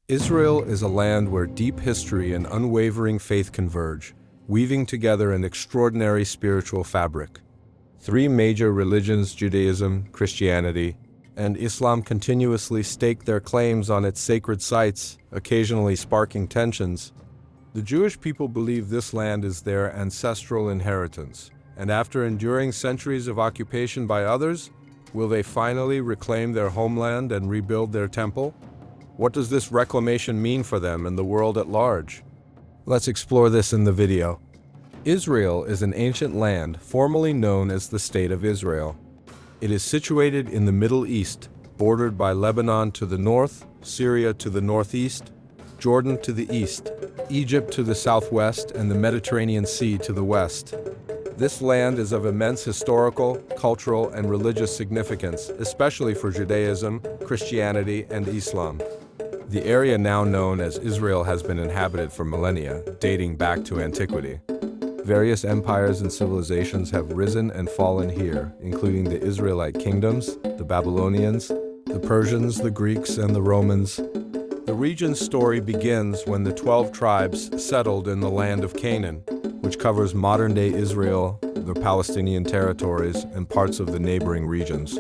Israel is a land where deep history and unwavering faith converge, weaving together an extraordinary spiritual fabric. Three major religions, Judaism, Christianity, and Islam, continuously stake their claims on its sacred sites, occasionally sparking tensions. The Jewish people believe this land is their ancestral inheritance, and after enduring centuries of occupation by others, will they finally reclaim their homeland and rebuild their temple? What does this reclamation mean for them and the world at large? Let's explore this in the video. Israel is an ancient land formerly known as the State of Israel. It is situated in the Middle East, bordered by Lebanon to the north, Syria to the northeast, Jordan to the east, Egypt to the southwest, and the Mediterranean Sea to the west. This land is of immense historical, cultural, and religious significance, especially for Judaism, Christianity, and Islam. The area now known as Israel has been inhabited for millennia, dating back to antiquity. Various empires and civilizations have risen and fallen here, including the Israelite kingdoms, the Babylonians, the Persians, the Greeks, and the Romans. The region's story begins when the 12 tribes settled in the land of Canaan, which covers modern-day Israel, the Palestinian territories, and parts of the neighboring regions.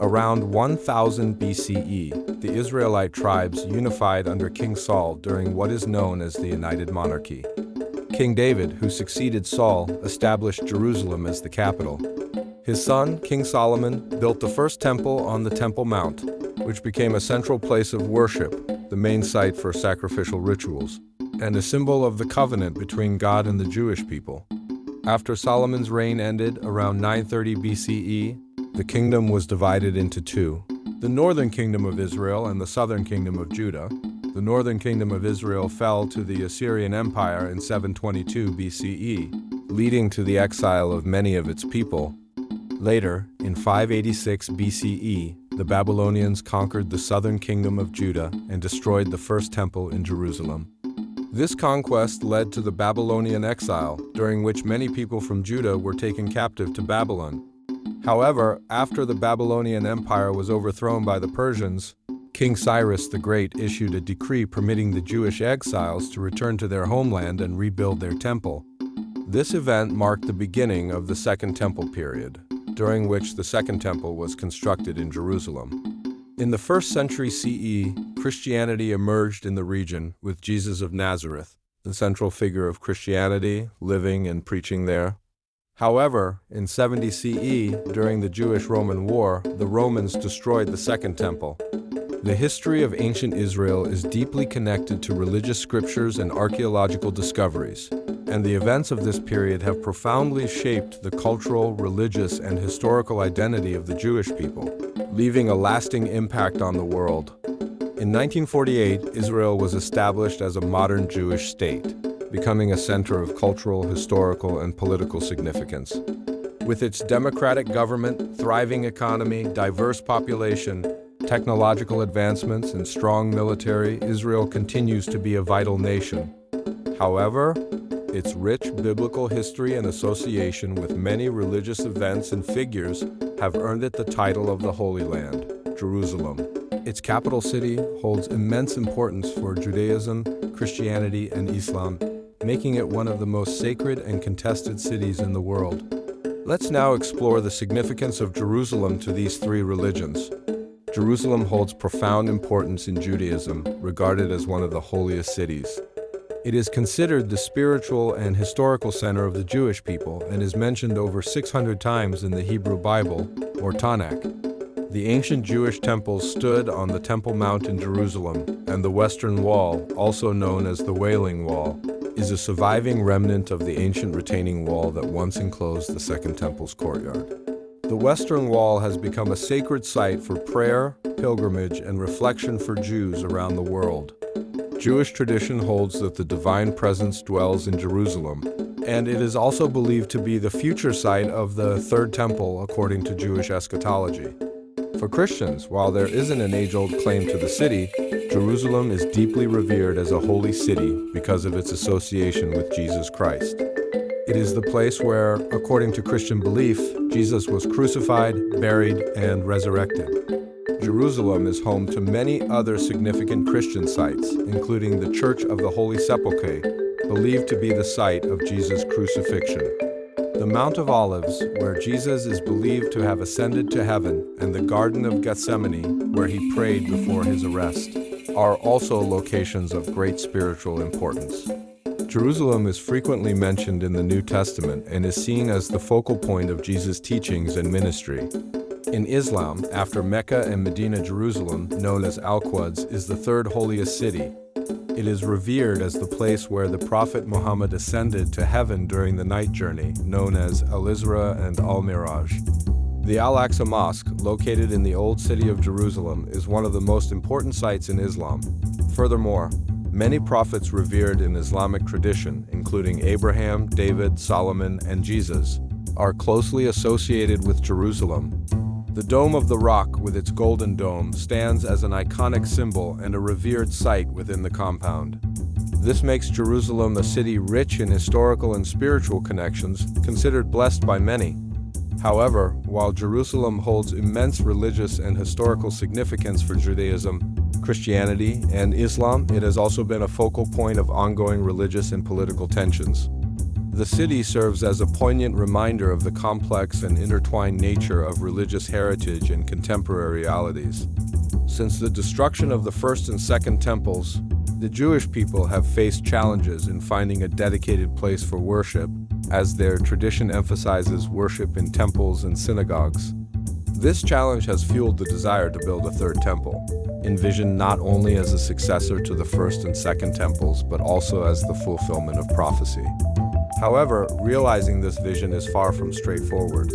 Around 1000 BCE, the Israelite tribes unified under King Saul during what is known as the United Monarchy. King David, who succeeded Saul, established Jerusalem as the capital. His son, King Solomon, built the first temple on the Temple Mount, which became a central place of worship, the main site for sacrificial rituals, and a symbol of the covenant between God and the Jewish people. After Solomon's reign ended around 930 BCE, the kingdom was divided into two: the northern kingdom of Israel and the southern kingdom of Judah. The northern kingdom of Israel fell to the Assyrian Empire in 722 BCE, leading to the exile of many of its people. Later, in 586 BCE, the Babylonians conquered the southern kingdom of Judah and destroyed the first temple in Jerusalem. This conquest led to the Babylonian exile, during which many people from Judah were taken captive to Babylon. However, after the Babylonian Empire was overthrown by the Persians, King Cyrus the Great issued a decree permitting the Jewish exiles to return to their homeland and rebuild their temple. This event marked the beginning of the Second Temple period, during which the Second Temple was constructed in Jerusalem. In the 1st century CE, Christianity emerged in the region, with Jesus of Nazareth, the central figure of Christianity, living and preaching there. However, in 70 CE, during the Jewish-Roman War, the Romans destroyed the Second Temple. The history of ancient Israel is deeply connected to religious scriptures and archaeological discoveries, and the events of this period have profoundly shaped the cultural, religious, and historical identity of the Jewish people, leaving a lasting impact on the world. In 1948, Israel was established as a modern Jewish state, becoming a center of cultural, historical, and political significance. With its democratic government, thriving economy, diverse population, technological advancements, and strong military, Israel continues to be a vital nation. However, its rich biblical history and association with many religious events and figures have earned it the title of the Holy Land, Jerusalem. Its capital city holds immense importance for Judaism, Christianity, and Islam, making it one of the most sacred and contested cities in the world. Let's now explore the significance of Jerusalem to these three religions. Jerusalem holds profound importance in Judaism, regarded as one of the holiest cities. It is considered the spiritual and historical center of the Jewish people and is mentioned over 600 times in the Hebrew Bible, or Tanakh. The ancient Jewish temples stood on the Temple Mount in Jerusalem, and the Western Wall, also known as the Wailing Wall, is a surviving remnant of the ancient retaining wall that once enclosed the Second Temple's courtyard. The Western Wall has become a sacred site for prayer, pilgrimage, and reflection for Jews around the world. Jewish tradition holds that the divine presence dwells in Jerusalem, and it is also believed to be the future site of the Third Temple according to Jewish eschatology. For Christians, while there isn't an age-old claim to the city, Jerusalem is deeply revered as a holy city because of its association with Jesus Christ. It is the place where, according to Christian belief, Jesus was crucified, buried, and resurrected. Jerusalem Jerusalem is home to many other significant Christian sites, including the Church of the Holy Sepulchre, believed to be the site of Jesus' crucifixion. The Mount of Olives, where Jesus is believed to have ascended to heaven, and the Garden of Gethsemane, where he prayed before his arrest, are also locations of great spiritual importance. Jerusalem is frequently mentioned in the New Testament and is seen as the focal point of Jesus' teachings and ministry. In Islam, after Mecca and Medina, Jerusalem, known as Al-Quds, is the third holiest city. It is revered as the place where the Prophet Muhammad ascended to heaven during the night journey, known as Al-Isra and Al-Miraj. The Al-Aqsa Mosque, located in the Old City of Jerusalem, is one of the most important sites in Islam. Furthermore, many prophets revered in Islamic tradition, including Abraham, David, Solomon, and Jesus, are closely associated with Jerusalem. The Dome of the Rock, with its golden dome, stands as an iconic symbol and a revered site within the compound. This makes Jerusalem a city rich in historical and spiritual connections, considered blessed by many. However, while Jerusalem holds immense religious and historical significance for Judaism, Christianity, and Islam, it has also been a focal point of ongoing religious and political tensions. The city serves as a poignant reminder of the complex and intertwined nature of religious heritage and contemporary realities. Since the destruction of the first and second temples, the Jewish people have faced challenges in finding a dedicated place for worship, as their tradition emphasizes worship in temples and synagogues. This challenge has fueled the desire to build a third temple, envisioned not only as a successor to the first and second temples, but also as the fulfillment of prophecy. However, realizing this vision is far from straightforward.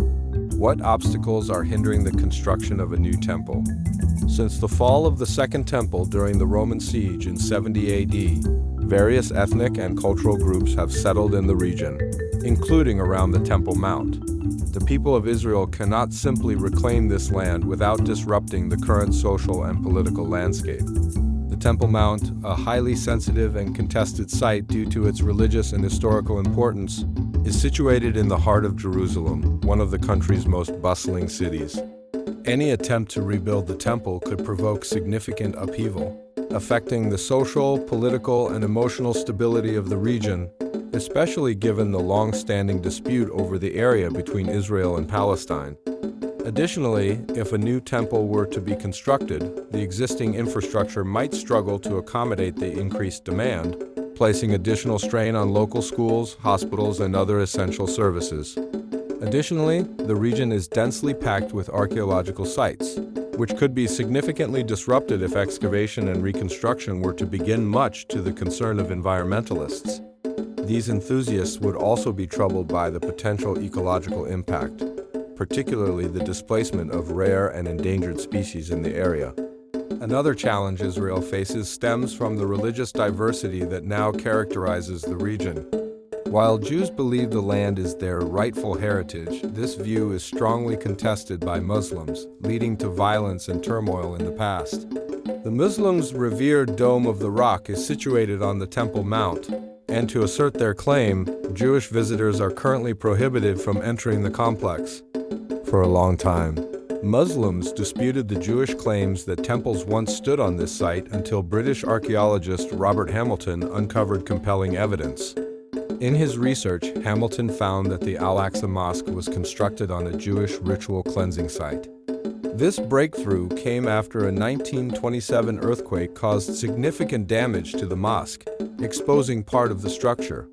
What obstacles are hindering the construction of a new temple? Since the fall of the Second Temple during the Roman siege in 70 AD, various ethnic and cultural groups have settled in the region, including around the Temple Mount. The people of Israel cannot simply reclaim this land without disrupting the current social and political landscape. The Temple Mount, a highly sensitive and contested site due to its religious and historical importance, is situated in the heart of Jerusalem, one of the country's most bustling cities. Any attempt to rebuild the temple could provoke significant upheaval, affecting the social, political, and emotional stability of the region, especially given the long-standing dispute over the area between Israel and Palestine. Additionally, if a new temple were to be constructed, the existing infrastructure might struggle to accommodate the increased demand, placing additional strain on local schools, hospitals, and other essential services. Additionally, the region is densely packed with archaeological sites, which could be significantly disrupted if excavation and reconstruction were to begin, much to the concern of environmentalists. These enthusiasts would also be troubled by the potential ecological impact, particularly the displacement of rare and endangered species in the area. Another challenge Israel faces stems from the religious diversity that now characterizes the region. While Jews believe the land is their rightful heritage, this view is strongly contested by Muslims, leading to violence and turmoil in the past. The Muslims' revered Dome of the Rock is situated on the Temple Mount, and to assert their claim, Jewish visitors are currently prohibited from entering the complex. For a long time, Muslims disputed the Jewish claims that temples once stood on this site until British archaeologist Robert Hamilton uncovered compelling evidence. In his research, Hamilton found that the Al-Aqsa Mosque was constructed on a Jewish ritual cleansing site. This breakthrough came after a 1927 earthquake caused significant damage to the mosque, exposing part of the structure.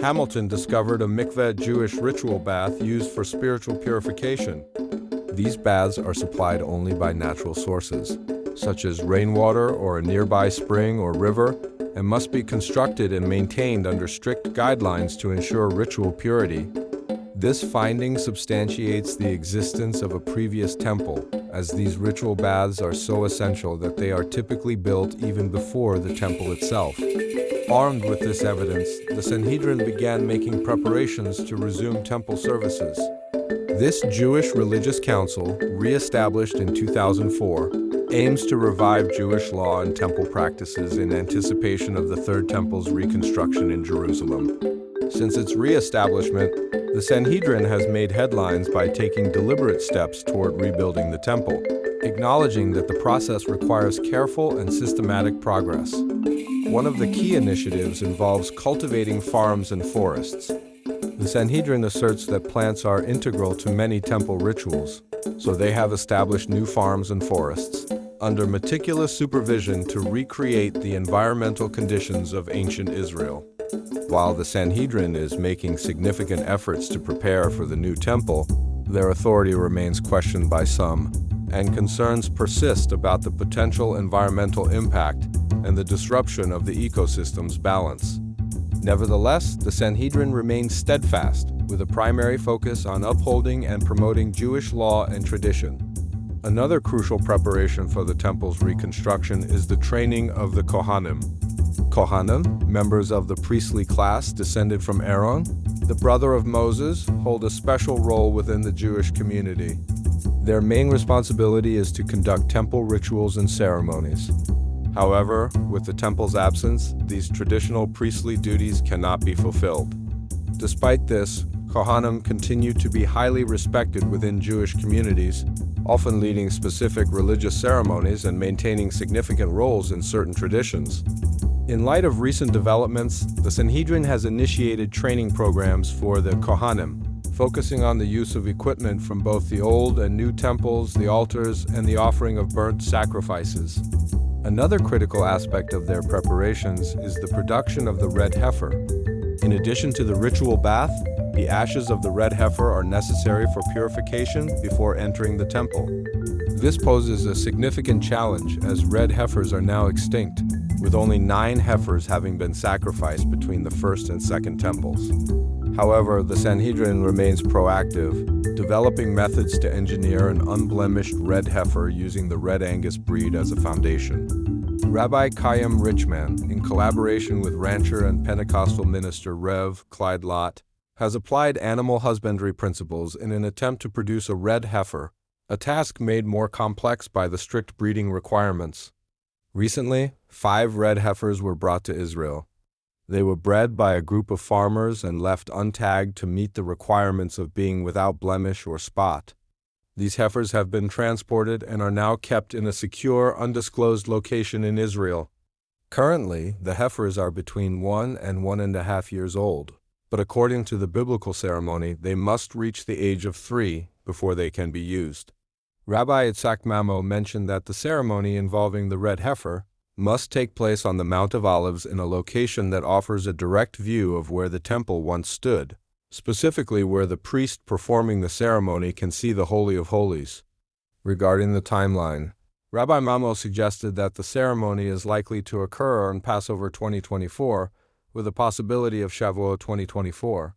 Hamilton discovered a mikveh Jewish ritual bath used for spiritual purification. These baths are supplied only by natural sources, such as rainwater or a nearby spring or river, and must be constructed and maintained under strict guidelines to ensure ritual purity. This finding substantiates the existence of a previous temple, as these ritual baths are so essential that they are typically built even before the temple itself. Armed with this evidence, the Sanhedrin began making preparations to resume temple services. This Jewish religious council, re-established in 2004, aims to revive Jewish law and temple practices in anticipation of the Third Temple's reconstruction in Jerusalem. Since its re-establishment, the Sanhedrin has made headlines by taking deliberate steps toward rebuilding the temple, acknowledging that the process requires careful and systematic progress. One of the key initiatives involves cultivating farms and forests. The Sanhedrin asserts that plants are integral to many temple rituals, so they have established new farms and forests under meticulous supervision to recreate the environmental conditions of ancient Israel. While the Sanhedrin is making significant efforts to prepare for the new temple, their authority remains questioned by some, and concerns persist about the potential environmental impact and the disruption of the ecosystem's balance. Nevertheless, the Sanhedrin remains steadfast, with a primary focus on upholding and promoting Jewish law and tradition. Another crucial preparation for the temple's reconstruction is the training of the Kohanim. Kohanim, members of the priestly class descended from Aaron, the brother of Moses, hold a special role within the Jewish community. Their main responsibility is to conduct temple rituals and ceremonies. However, with the temple's absence, these traditional priestly duties cannot be fulfilled. Despite this, Kohanim continue to be highly respected within Jewish communities, often leading specific religious ceremonies and maintaining significant roles in certain traditions. In light of recent developments, the Sanhedrin has initiated training programs for the Kohanim, focusing on the use of equipment from both the Old and New temples, the altars, and the offering of burnt sacrifices. Another critical aspect of their preparations is the production of the red heifer. In addition to the ritual bath, the ashes of the red heifer are necessary for purification before entering the temple. This poses a significant challenge as red heifers are now extinct, with only 9 heifers having been sacrificed between the first and second temples. However, the Sanhedrin remains proactive, developing methods to engineer an unblemished red heifer using the Red Angus breed as a foundation. Rabbi Chaim Richman, in collaboration with rancher and Pentecostal minister Rev. Clyde Lott, has applied animal husbandry principles in an attempt to produce a red heifer, a task made more complex by the strict breeding requirements. Recently, 5 red heifers were brought to Israel. They were bred by a group of farmers and left untagged to meet the requirements of being without blemish or spot. These heifers have been transported and are now kept in a secure, undisclosed location in Israel. Currently, the heifers are between 1 and 1.5 years old, but according to the biblical ceremony, they must reach the age of 3 before they can be used. Rabbi Itzhak Mamo mentioned that the ceremony involving the red heifer must take place on the Mount of Olives in a location that offers a direct view of where the temple once stood, specifically where the priest performing the ceremony can see the Holy of Holies. Regarding the timeline, Rabbi Mamo suggested that the ceremony is likely to occur on Passover 2024, with a possibility of Shavuot 2024.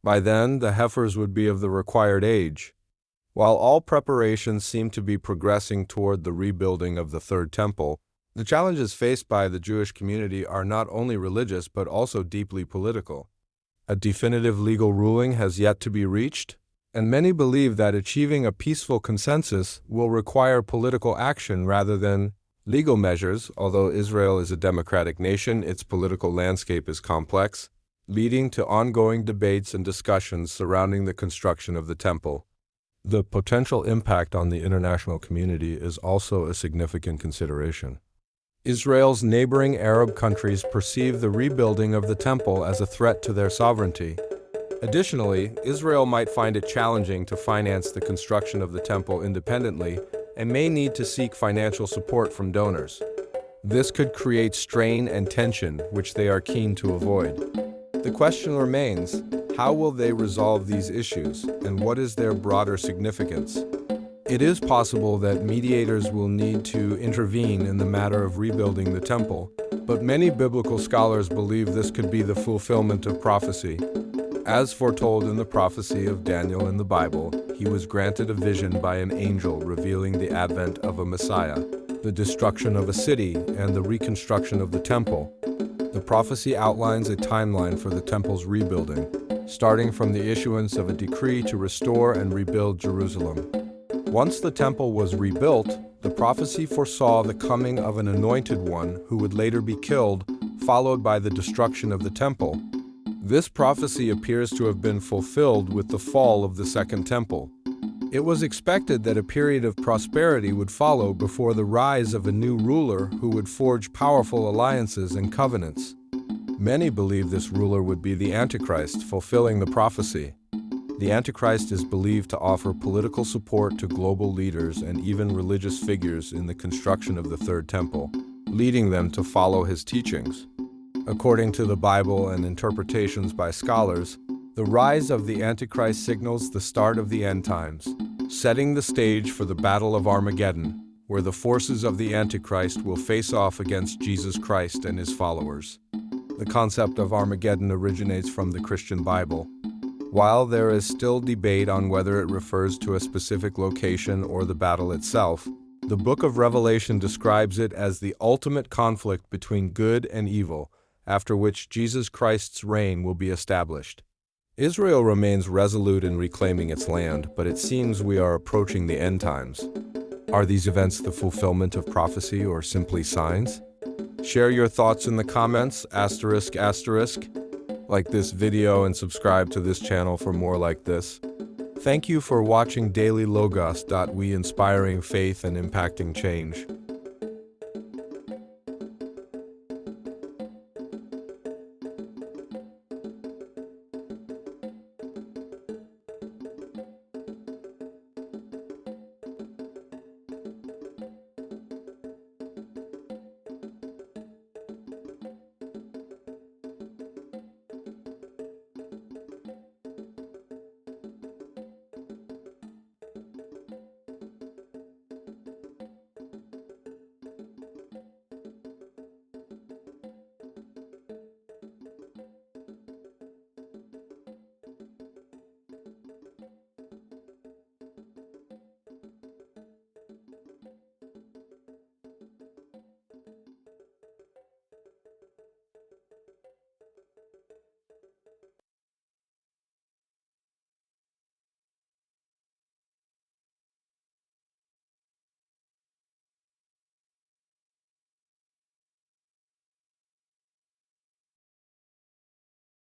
By then, the heifers would be of the required age. While all preparations seem to be progressing toward the rebuilding of the Third Temple, the challenges faced by the Jewish community are not only religious but also deeply political. A definitive legal ruling has yet to be reached, and many believe that achieving a peaceful consensus will require political action rather than legal measures. Although Israel is a democratic nation, its political landscape is complex, leading to ongoing debates and discussions surrounding the construction of the temple. The potential impact on the international community is also a significant consideration. Israel's neighboring Arab countries perceive the rebuilding of the temple as a threat to their sovereignty. Additionally, Israel might find it challenging to finance the construction of the temple independently and may need to seek financial support from donors. This could create strain and tension, which they are keen to avoid. The question remains, how will they resolve these issues, and what is their broader significance? It is possible that mediators will need to intervene in the matter of rebuilding the temple, but many biblical scholars believe this could be the fulfillment of prophecy. As foretold in the prophecy of Daniel in the Bible, he was granted a vision by an angel revealing the advent of a Messiah, the destruction of a city, and the reconstruction of the temple. The prophecy outlines a timeline for the temple's rebuilding, starting from the issuance of a decree to restore and rebuild Jerusalem. Once the temple was rebuilt, the prophecy foresaw the coming of an anointed one who would later be killed, followed by the destruction of the temple. This prophecy appears to have been fulfilled with the fall of the Second Temple. It was expected that a period of prosperity would follow before the rise of a new ruler who would forge powerful alliances and covenants. Many believe this ruler would be the Antichrist, fulfilling the prophecy. The Antichrist is believed to offer political support to global leaders and even religious figures in the construction of the Third Temple, leading them to follow his teachings. According to the Bible and interpretations by scholars, the rise of the Antichrist signals the start of the end times, setting the stage for the Battle of Armageddon, where the forces of the Antichrist will face off against Jesus Christ and his followers. The concept of Armageddon originates from the Christian Bible. While there is still debate on whether it refers to a specific location or the battle itself, the book of Revelation describes it as the ultimate conflict between good and evil, after which Jesus Christ's reign will be established. Israel remains resolute in reclaiming its land, but it seems we are approaching the end times. Are these events the fulfillment of prophecy or simply signs? Share your thoughts in the comments, ***. Like this video and subscribe to this channel for more like this. Thank you for watching Daily Logos. We inspiring faith and impacting change.